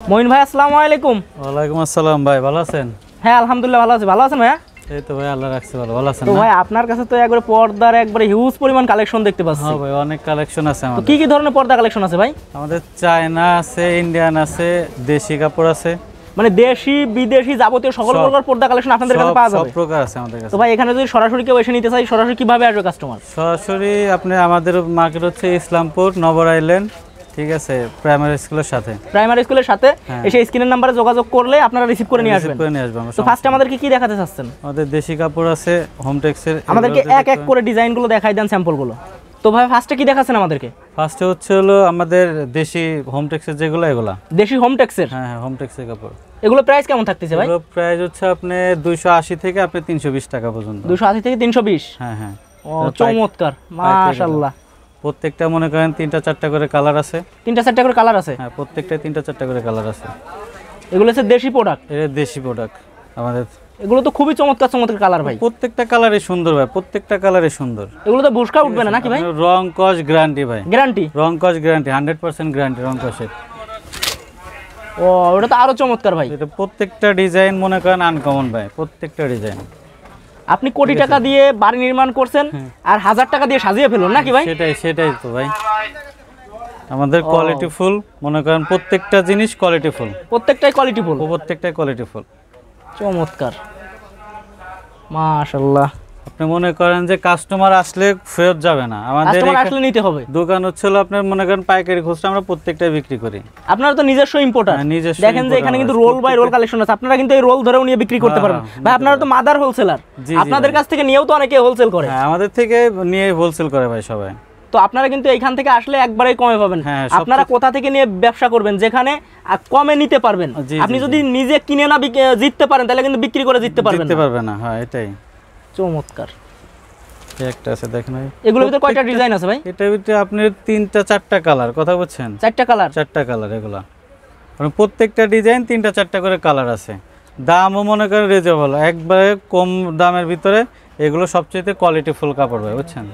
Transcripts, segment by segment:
মঈন ভাই আসসালামু আলাইকুম। ওয়ালাইকুম আসসালাম ভাই, ভালো আছেন? হ্যাঁ আলহামদুলিল্লাহ ভালো আছি। ভালো আছেন ভাইয়া? এই তো ভাই আল্লাহ রাখছে ভালো। ভালো আছেন তো না? ভাই আপনার কাছে তো একবারে পর্দার একবারে হিউজ পরিমাণ কালেকশন দেখতে পাচ্ছি। হ্যাঁ ভাই, অনেক কালেকশন আছে তো আমাদের। কি কি ধরনের পর্দা কালেকশন আছে ভাই? আমাদের চায়না আছে, ইন্ডিয়ান আছে, দেশি কাপড় আছে, মানে দেশি বিদেশি যাবতীয় সকল সব- প্রকার পর্দা কালেকশন আপনাদের কাছে পাওয়া সব যাবে। প্রকার আছে আমাদের তো কাছে। ভাই এখানে যদি সরাসরি কেউ এসে নিতে চাই সরাসরি কিভাবে আসবে কাস্টমার? সরাসরি আপনি আমাদের মার্কেট হচ্ছে ইসলামপুর নগর আইল্যান্ড, ঠিক আছে, প্রাইমারি স্কুলের সাথে। প্রাইমারি স্কুলের সাথে হ্যাঁ। এসে স্ক্রিনের নাম্বারে যোগাযোগ করলে আপনারা রিসিভ করে নিয়ে আসবেন। করে নিয়ে আসবো আমরা। তো ফার্স্টে আমাদেরকে কি দেখাতে চাচ্ছেন? আমাদের দেশি কাপড় আছে, হোমটেক্সের। আমাদেরকে এক এক করে ডিজাইনগুলো দেখাই দেন, স্যাম্পলগুলো। তো ভাই ফার্স্টে কি দেখাচ্ছেন আমাদেরকে? ফার্স্টে হচ্ছে হলো আমাদের দেশি হোমটেক্সের যেগুলো, এগুলা। দেশি হোমটেক্সের। হ্যাঁ হ্যাঁ, হোমটেক্সের কাপড়। এগুলো প্রাইস কেমন থাকতেছে ভাই? এগুলো প্রাইস হচ্ছে আপনি 280 থেকে আপনি 320 টাকা পর্যন্ত। 280 থেকে 320। হ্যাঁ হ্যাঁ। ও চমৎকার, মাশাআল্লাহ। প্রত্যেকটা মনে করেন 3টা 4টা করে কালার আছে। 3টা 4টা করে কালার আছে। হ্যাঁ, প্রত্যেকটা 3টা 4টা করে কালার আছে। এগুলো হচ্ছে দেশি প্রোডাক্ট। এটা দেশি প্রোডাক্ট আমাদের। এগুলো তো খুবই চমৎকার চমৎকার কালার ভাই। প্রত্যেকটা কালারই সুন্দর ভাই, প্রত্যেকটা কালারই সুন্দর। এগুলো তো বুশকা উঠবে না নাকি ভাই? আপনার রং কস গ্যারান্টি ভাই। গ্যারান্টি? রং কস গ্যারান্টি, 100% গ্যারান্টি রং কসের। ও ওটা তো আরো চমৎকার ভাই। এটা প্রত্যেকটা ডিজাইন মনে করেন আনকমন ভাই, প্রত্যেকটা ডিজাইন। আপনি কোটি টাকা দিয়ে বাড়ি নির্মাণ করছেন আর 1000 টাকা দিয়ে সাজিয়ে ফেলুন নাকি ভাই? সেটাই তো ভাই। আমাদের কোয়ালিটি ফুল, মনে করেন প্রত্যেকটা জিনিস কোয়ালিটি ফুল। প্রত্যেকটাই কোয়ালিটি ফুল। প্রত্যেকটাই কোয়ালিটি ফুল। চমৎকার, মাশাআল্লাহ। আপনি মনে করেন যে কাস্টমার আসলে ফেরত যাবে না। আমাদের কাস্টমার আসলে নিতে হবে। দোকান হচ্ছে আপনার মনে করেন পাইকারি খুচরা আমরা প্রত্যেকটাই বিক্রি করি। আপনারা তো নিজস্ব ইম্পোর্টার। হ্যাঁ, নিজস্ব দেখেন যে এখানে কিন্তু রোল বাই রোল কালেকশন আছে। আপনারা কিন্তু এই রোল ধরেও নিয়ে বিক্রি করতে পারবেন ভাই। আপনারা তো মাদার হোলসেলার। জি, আপনাদের কাছ থেকে নিয়েও তো অনেকে হোলসেল করে। হ্যাঁ, আমাদের থেকে নিয়ে হোলসেল করে ভাই সবাই। তো আপনারা কিন্তু এইখান থেকে আসলে একবারেই কমে পাবেন। হ্যাঁ, আপনারা কোথা থেকে নিয়ে ব্যবসা করবেন যেখানে কমে নিতে পারবেন। জি, আপনি যদি নিজে কিনে না জিততে পারেন তাহলে কিন্তু বিক্রি করে জিততে পারবেন জিততে পারবে না। হ্যাঁ, এটাই। চমৎকার। একটা আছে দেখেন ভাই। এগুলোর ভিতরে কয়টা ডিজাইন আছে ভাই? এটার ভিতরে আপনার 3টা 4টা কালার, কথা বলছেন? 4টা কালার। 4টা কালার এগুলা। মানে প্রত্যেকটা ডিজাইন 3টা 4টা করে কালার আছে। দামও মনে করেন রিজনেবল, একবারে কম দামের ভিতরে। এগুলো সবচেয়ে কোয়ালিটি ফুল কাপড় ভাই, বুঝছেন?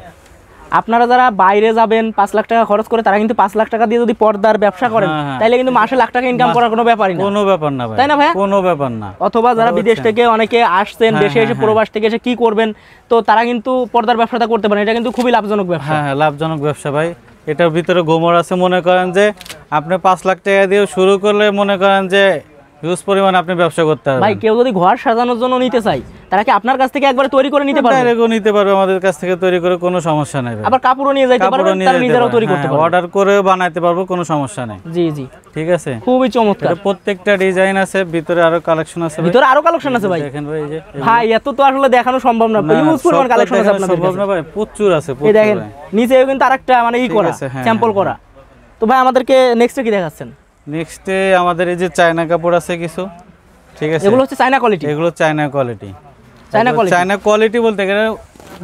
আপনারা যারা বাইরে যাবেন 5 লাখ টাকা খরচ করে, তারা কিন্তু 5 লাখ টাকা দিয়ে যদি পর্দার ব্যবসা করেন তাহলে কিন্তু মাসে লাখ টাকা ইনকাম করার কোনো ব্যাপারই না। কোনো ব্যাপার না ভাই, তাই না ভাই? কোনো ব্যাপার না। অথবা যারা বিদেশ থেকে অনেকে আসছেন, দেশে এসে প্রবাস থেকে এসে কি করবেন, তো তারা কিন্তু পর্দার ব্যবসাটা করতে পারেন। এটা কিন্তু খুবই লাভজনক ব্যবসা। হ্যাঁ হ্যাঁ, লাভজনক ব্যবসা ভাই। এটার ভিতরে গোমর আছে, মনে করেন যে আপনি 5 লাখ টাকা দিয়ে শুরু করলে মনে করেন যে হিউজ পরিমাণ আপনি ব্যবসা করতে পারবেন। ভাই কেউ যদি ঘর সাজানোর জন্য নিতে চাই তারা কি আপনার কাছ থেকে একবার তৈরি করে নিতে পারবে? ডাইরেক্টও নিতে পারবে আমাদের কাছ থেকে তৈরি করে, কোনো সমস্যা নাই ভাই। আবার কাপড়ও নিয়ে যাইতে পারবে, তারা নিজেরাও তৈরি করতে পারবে। অর্ডার করে বানাইতে পারবো, কোনো সমস্যা নাই। জি জি, ঠিক আছে। খুবই চমৎকার। এটা প্রত্যেকটা ডিজাইন আছে, ভিতরে আরো কালেকশন আছে ভাই। ভিতরে আরো কালেকশন আছে ভাই। দেখেন ভাই, এই যে ভাই এত তো আসলে দেখানো সম্ভব না। হিউজ পরিমাণ কালেকশন আছে আপনাদের সম্ভব কাছে। না ভাই, প্রচুর আছে, এই প্রচুর দেখেন ভাই। নিচেও কিন্তু আরেকটা মানে ই করা, হ্যাঁ, স্যাম্পল করা। তো ভাই আমাদেরকে নেক্সটে কি দেখাচ্ছেন? নেক্সটে আমাদের এই যে চায়না কাপড় আছে কিছু, ঠিক আছে। এগুলো হচ্ছে চায়না কোয়ালিটি। এগুলো China quality. China quality? China quality বলতে গেলে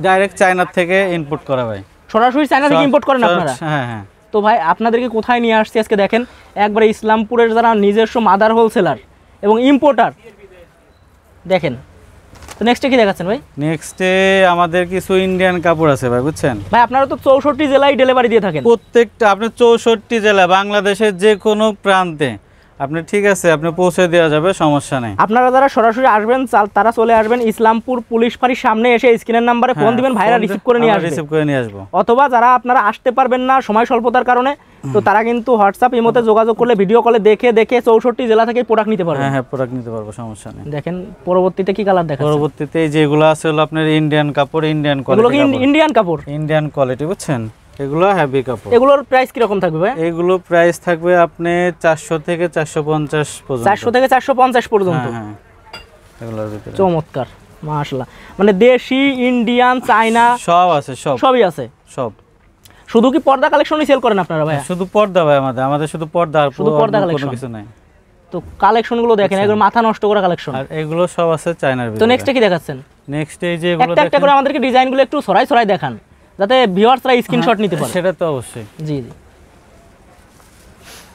ডাইরেক্ট চায়না থেকে ইম্পোর্ট করা ভাই। সরাসরি চায়না থেকে ইম্পোর্ট করেন আপনারা? হ্যাঁ হ্যাঁ। তো ভাই আপনাদেরকে কোথায় নিয়ে আসছি আজকে দেখেন, একবারে ইসলামপুরের যারা নিজস্ব মাদার হোলসেলার এবং ইম্পোর্টার। দেখেন তো নেক্সটে কি দেখাচ্ছেন ভাই? নেক্সটে আমাদের কিছু ইন্ডিয়ান কাপড় আছে ভাই, বুঝছেন? ভাই আপনারা তো 64 জেলায় ডেলিভারি দিয়ে থাকেন। প্রত্যেকটা আপনি 64 জেলা, বাংলাদেশের যে কোনো প্রান্তে আপনি, ঠিক আছে, আপনি পৌঁছে দেওয়া যাবে, সমস্যা নেই। আপনারা যারা সরাসরি আসবেন তারা চলে আসবেন ইসলামপুর পুলিশ ফাঁড়ির সামনে, এসে স্ক্রিনের নাম্বারে ফোন দিবেন, ভাইরা রিসিভ করে নিয়ে আসবে। অথবা যারা আপনারা আসতে পারবেন না সময় স্বল্পতার কারণে, তো তারা কিন্তু হোয়াটসঅ্যাপ ইমোতে যোগাযোগ করলে ভিডিও কলে দেখে 64 জেলা থেকে প্রোডাক্ট নিতে পারবেন। হ্যাঁ হ্যাঁ, প্রোডাক্ট নিতে পারবো, সমস্যা নেই। দেখেন পরবর্তীতে কি কালার দেখাচ্ছেন? পরবর্তীতে যেগুলো আছে হলো আপনার ইন্ডিয়ান কাপড়, ইন্ডিয়ান এগুলো কি কোয়ালিটি। ইন্ডিয়ান কাপড়? ইন্ডিয়ান কোয়ালিটি, বুঝছেন? এগুলো হেভি কাপড়। এগুলোর প্রাইস কি রকম থাকবে ভাই? এগুলো প্রাইস থাকবে আপনি 400 থেকে 450 পর্যন্ত। 400 থেকে 450 পর্যন্ত। হ্যাঁ, এগুলোর ভিতরে চমৎকার, মাশাআল্লাহ। মানে দেশি, ইন্ডিয়ান, চায়না সব আছে, সবই আছে। সব। শুধু কি পর্দা কালেকশনই সেল করেন আপনারা ভাই? শুধু পর্দা ভাই, আমাদের শুধু পর্দা, আর শুধু পর্দা কোনো কালেকশন কিছু নাই। তো কালেকশনগুলো দেখেন, একবার মাথা নষ্ট করা কালেকশন। আর এগুলো সব আছে চায়নার ভিতরে। তো নেক্সটে কি দেখাচ্ছেন? নেক্সট এই যে এগুলো একটা করে আমাদেরকে ডিজাইনগুলো একটু ছড়াই দেখান, যাতে ভিউয়ার্সরা স্ক্রিনশট নিতে পারে। সেটা তো অবশ্যই। জি জি।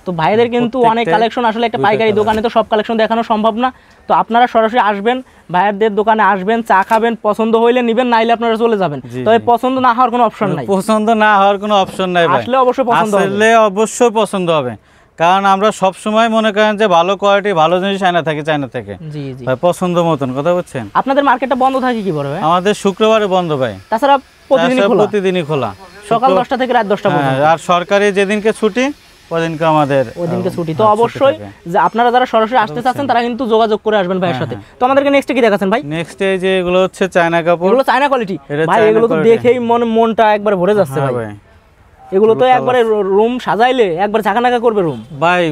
তো ভাইদের কিন্তু অনেক কালেকশন, আসলে একটা পাইকারি দোকানে তো সব কালেকশন দেখানো সম্ভব না। তো আপনারা সরাসরি আসবেন, ভাইয়ারদের দোকানে আসবেন, চা খাবেন, পছন্দ হইলে নেবেন, নাইলে আপনারা চলে যাবেন। তবে পছন্দ না হওয়ার কোনো অপশন নাই। পছন্দ না হওয়ার কোনো অপশন নাই ভাই। আসলে অবশ্যই পছন্দ হবে। আসলে অবশ্যই পছন্দ হবে। কারণ আমরা সব সময় মনে করেন যে ভালো কোয়ালিটি ভালো জিনিস আনা থাকি চায়না থেকে। জি জি ভাই পছন্দ মতন, কথা বলছেন। আপনাদের মার্কেটটা বন্ধ থাকে কি বড় ভাই? আমাদের শুক্রবারে বন্ধ ভাই, তাছাড়া প্রতিদিনই খোলা সকাল 10টা থেকে রাত 10টা পর্যন্ত। আর সরকারি যেদিনকে ছুটি ওদিনকে আমাদের ওদিনকে ছুটি। তো অবশ্যই যে আপনারা যারা সরাসরি আসতে চাচ্ছেন তারা কিন্তু যোগাযোগ করে আসবেন ভাইয়ের সাথে। তো আমাদেরকে নেক্সট কি দেখাচ্ছেন ভাই? নেক্সট এই যে এগুলো হচ্ছে চায়না কাপড়, এগুলো চায়না কোয়ালিটি ভাই, এগুলো তো দেখেই মনটা একবার ভরে যাচ্ছে ভাই। এগুলো তো একবারে রুম সাজাইলে একবার ঝাঁকানাকা করবে রুম ভাই,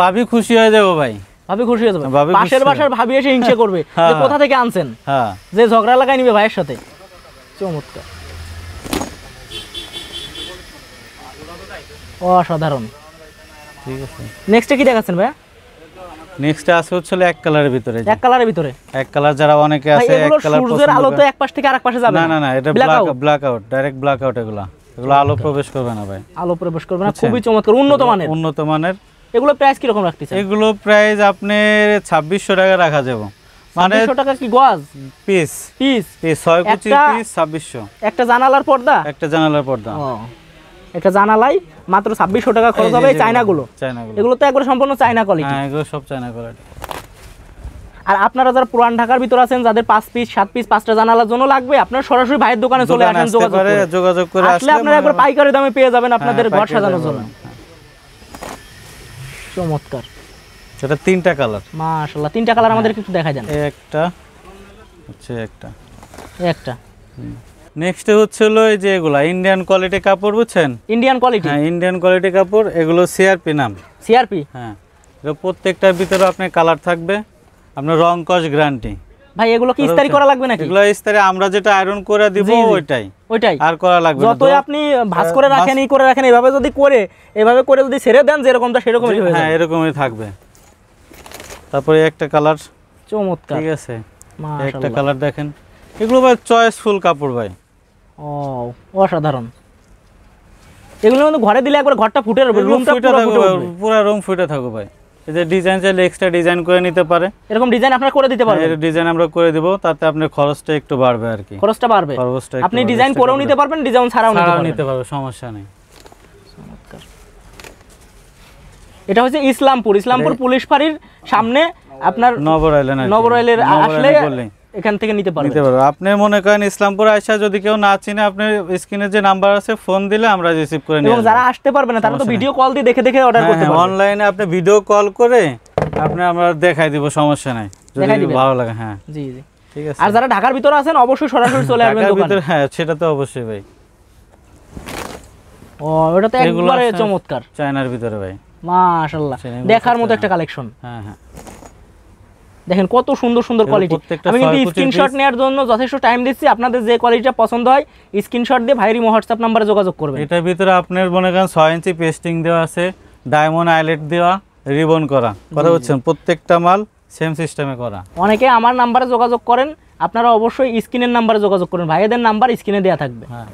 ভাবি খুশি হয়ে যাবো ভাই, ভাবি খুশি হয়ে যাবে। পাশের বাসার ভাবি এসে হিংসে করবে যে কোথা থেকে আনছেন, যে ঝগড়া লাগাই নিবে ভাইয়ের সাথে। চমৎকার, অসাধারণ। ঠিক আছে, নেক্সট কি দেখাচ্ছেন ভাই? নেক্সট আছে হচ্ছে এক কালারের ভিতরে। এক কালারের ভিতরে, এক কালার যারা অনেকে আছে এক কালার পছন্দ করে। সূর্যের আলো তো এক পাশ থেকে আরেক পাশে যাবে না, এটা black out, direct black out. এগুলো আলো প্রবেশ করবে না ভাই, আলো প্রবেশ করবে না। খুবই চমৎকার, উন্নত মানের। এগুলো প্রাইস কি রকম রাখতেছেন? এগুলো প্রাইস আপনি 2600 টাকা রাখা যাবে। মানে 2600 টাকা কি গজ? পিস 6 কুচি পিস 2600। একটা জানালার পর্দা, একটা জানালার পর্দা, একটা জানালাই মাত্র 2600 টাকা খরচ হবে। চায়নাগুলো, এগুলো তো একবারে সম্পূর্ণ চায়না কোয়ালিটি। হ্যাঁ, এগুলো সব চায়না কোয়ালিটি। আর আপনারা যারা পুরান ঢাকার ভিতর আছেন, যাদের 5 পিস 7 পিস 5টা জানালার জন্য লাগবে, আপনারা সরাসরি ভাইয়ের দোকানে চলে আসেন, যোগাযোগ করে আসলে আপনারা একবার পাইকারি দামে পেয়ে যাবেন আপনাদের ঘর সাজানোর জন্য। চমৎকার। এটা 3টা কালার, মাশাআল্লাহ। 3টা কালার আমাদেরকে একটু দেখাই দেন। একটা হচ্ছে একটা নেক্সট হচ্ছে হলো এই যে এগুলা ইন্ডিয়ান কোয়ালিটি কাপড়, বুঝছেন? ইন্ডিয়ান কোয়ালিটি, হ্যাঁ, ইন্ডিয়ান কোয়ালিটি কাপড়। এগুলো সিআরপি নাম, সিআরপি। হ্যাঁ, এর প্রত্যেকটার ভিতরে আপনার কালার থাকবে, আপনার রং কস গ্যারান্টি। ভাই এগুলো কি ইস্তারি করা লাগবে নাকি? এগুলো ইস্তারি আমরা যেটা আয়রন করে দিব ওইটাই আর করা লাগবে না। যতই আপনি ভাঁজ করে রাখেন ই করে রাখেন, এভাবে যদি এভাবে করে যদি ছেড়ে দেন যেরকমটা সেরকমই হয়ে যাবে। হ্যাঁ, এরকমই থাকবে। তারপরে একটা কালার, চমৎকার। ঠিক আছে, একটা কালার দেখেন। এগুলো ভাই চয়েসফুল কাপড় ভাই, অসাধারণ। এগুলো কিন্তু ঘরে দিলে একবার ঘরটা ফুটে যাবে, রুমটা পুরো রুম ফুটে থাকবে ভাই। এই যে ডিজাইন চাইলে এক্সট্রা ডিজাইন করে নিতে পারে, এরকম ডিজাইন আপনারা করে দিতে পারবেন। এর ডিজাইন আমরা করে দেব, তাতে আপনার খরচটা একটু বাড়বে আর কি। খরচটা বাড়বে, আপনি ডিজাইন করেও নিতে পারবেন, ডিজাইন ছাড়াও নিতে পারবেন, সমস্যা নেই। চমৎকার। এটা হচ্ছে ইসলামপুর পুলিশ ফাঁড়ির সামনে, আপনার নবরাইলের আসলে এখান থেকে নিতে পারবেন। আপনি মনে করেন ইসলামপুর আয়সা যদি কেউ না চিনে, আপনার স্ক্রিনে যে নাম্বার আছে ফোন দিলে আমরা রিসিভ করে নিয়ে আসব। এবং যারা আসতে পারবে না তারা তো ভিডিও কল দিয়ে দেখে অর্ডার করতে পারবে। অনলাইনে আপনি ভিডিও কল করে আমরা দেখাই দিব, সমস্যা নাই, যদি ভালো লাগে। হ্যাঁ জি ঠিক আছে। আর যারা ঢাকার ভিতরে আছেন অবশ্যই সরাসরি চলে আসবেন দোকানে। হ্যাঁ, সেটা তো অবশ্যই ভাই। ওটা তো একবারে চমৎকার, চায়নার ভিতরে ভাই, মাশাআল্লাহ, দেখার মতো একটা কালেকশন। হ্যাঁ, দেখেন কত সুন্দর কোয়ালিটি। আমি কিন্তু স্ক্রিনশট নেওয়ার জন্য যথেষ্ট টাইম দিচ্ছি। আপনাদের যে কোয়ালিটিটা পছন্দ হয় স্ক্রিনশট দিয়ে ভাইয়ের হোয়াটসঅ্যাপ নম্বরে যোগাযোগ করবেন। এটার ভিতরে আপনার মনে করেন 6 ইঞ্চি পেস্টিং দেওয়া আছে, ডায়মন্ড আইলেট দেওয়া, রিবন করা, কথা বলছেন, প্রত্যেকটা মাল সেম সিস্টেমে করা। অনেকে আমার নম্বরে যোগাযোগ করেন, আপনারা অবশ্যই স্ক্রিনের নম্বরে যোগাযোগ করুন, ভাইদের নাম্বার স্ক্রিনে দেওয়া থাকবে। হ্যাঁ,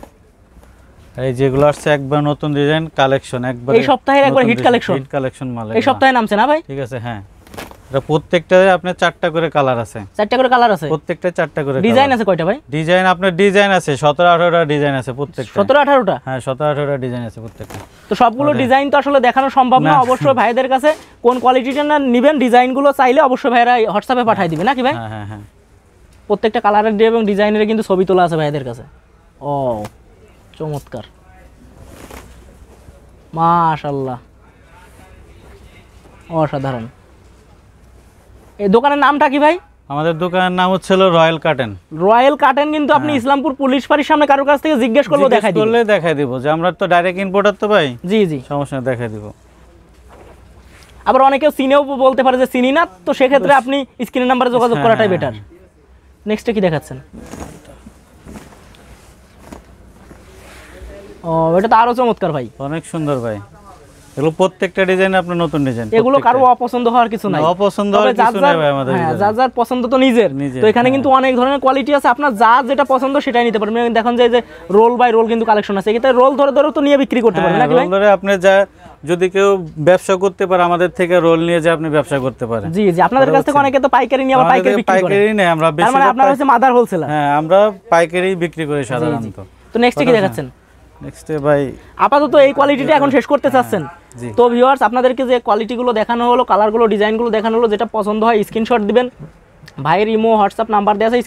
এই যেগুলো আসছে একবার নতুন ডিজাইন কালেকশন, একবার এই সপ্তাহের একবার হিট কালেকশন মাল এই সপ্তাহে নামছে না ভাই? ঠিক আছে, হ্যাঁ। এটা প্রত্যেকটায় আপনার 4টা করে কালার আছে, 4টা করে কালার আছে, প্রত্যেকটা 4টা করে ডিজাইন আছে। কয়টা ভাই ডিজাইন? আপনার ডিজাইন আছে 17-18টা ডিজাইন আছে প্রত্যেকটা। 17-18টা? হ্যাঁ, 17-18টা ডিজাইন আছে প্রত্যেকটা। তো সবগুলো ডিজাইন তো আসলে দেখানো সম্ভব না। অবশ্যই ভাইদের কাছে কোন কোয়ালিটিটা না নেবেন, ডিজাইনগুলো চাইলে অবশ্যই ভাইরা হোয়াটসঅ্যাপে পাঠিয়ে দিবেন নাকি ভাই? হ্যাঁ, প্রত্যেকটা কালারের দিয়ে এবং ডিজাইনের কিন্তু ছবি তোলা আছে ভাইদের কাছে। চমৎকার, মাশাআল্লাহ, অসাধারণ। এই দোকানের নামটা কি ভাই? আমাদের দোকানের নাম হচ্ছে রয়্যাল কার্টেন। রয়্যাল কার্টেন কিন্তু আপনি ইসলামপুর পুলিশ ফাঁড়ির সামনে কারোর কাছ থেকে জিজ্ঞেস করলে দেখাই দিব যে আমরা তো ডাইরেক্ট ইম্পোর্টার তো ভাই। জি, সমস্যা নেই, দেখাই দিব। আবার অনেকেও চিনেও বলতে পারে যে চিনি না, তো সেক্ষেত্রে আপনি স্ক্রিনের নাম্বারে যোগাযোগ করাটাই বেটার। নেক্সটে কি দেখাচ্ছেন? এটা তো আরো চমৎকার ভাই, অনেক সুন্দর ভাই। এগুলো প্রত্যেকটা ডিজাইন আপনার নতুন ডিজাইন, এগুলো কারো অপছন্দ হওয়ার কিছু নাই, অপছন্দ হওয়ার কিছু নাই ভাই আমাদের। হ্যাঁ, যার পছন্দ তো নিজের। তো এখানে কিন্তু অনেক ধরনের কোয়ালিটি আছে, আপনার যেটা পছন্দ সেটাই নিতে পারবেন। দেখুন যে রোল বাই রোল কিন্তু কালেকশন আছে, এখানে রোল ধরে তো নিয়ে বিক্রি করতে পারবেন নাকি ভাই? রোল ধরে আপনি যদি কেউ ব্যবসা করতে পারে আমাদের থেকে রোল নিয়ে যে আপনি ব্যবসা করতে পারেন। জি, আপনাদের কাছ থেকে অনেকে তো পাইকারি নিয়ে আবার পাইকারি বিক্রি করে। পাইকারি নেই আমরা, বেশি মানে আপনারা হচ্ছে মাদার হোলসেলার। হ্যাঁ, আমরা পাইকারি বিক্রি করি সাধারণত। তো নেক্সট কি দেখাচ্ছেন? নেক্সট ভাই আপাতত এই কোয়ালিটিটা এখন শেষ করতে চাচ্ছেন। জি। তো ভিউয়ার্স, আপনাদেরকে যে কোয়ালিটিগুলো দেখানো হলো, কালারগুলো, ডিজাইনগুলো দেখানো হলো, যেটা পছন্দ হয় স্ক্রিনশট দিবেন। ভাইয়ের ইমো হোয়াটসঅ্যাপ নাম্বার দেওয়া আছে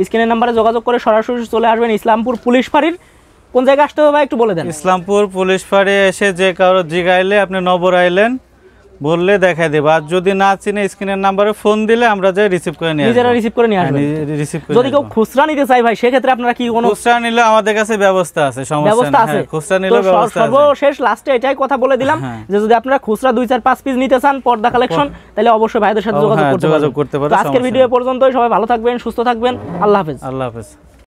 স্ক্রিনের নাম্বারে যোগাযোগ করে সরাসরি চলে আসবেন ইসলামপুর পুলিশ ফাঁড়ির। কোন জায়গায় আসতে হবে ভাই একটু বলে দেন। ইসলামপুর পুলিশ ফাঁড়ি এসে যে কারো জিগাইলে আপনি নবর আইলেন বললে দেখাই দেব, আর যদি না চিনে স্ক্রিনের নাম্বারে ফোন দিলে আমরা যাই রিসিভ করে নিয়ে নিজেরা রিসিভ করে নিয়ে আসবেন। রিসিভ করে যদি কেউ খুচরা নিতে চাই ভাই, সেক্ষেত্রে আপনারা কি কোনো খুচরা নিলে আমাদের কাছে ব্যবস্থা আছে, সমস্যা ব্যবস্থা নেই। আছে? হ্যাঁ, খুচরা নিলে তো ব্যবস্থা আছে। সর্বশেষ লাস্টে এটাই কথা বলে দিলাম যে যদি আপনারা খুচরা 2, 4, 5 পিস নিতে চান পর্দা কালেকশন, তাহলে অবশ্যই ভাইদের সাথে যোগাযোগ হ্যাঁ, করতে যোগাযোগ পারবেন। করতে পারেন, তো আজকের সমস্যা ভিডিও পর্যন্তই, সবাই ভালো থাকবেন, সুস্থ থাকবেন, আল্লাহ হাফেজ। আল্লাহ হাফেজ।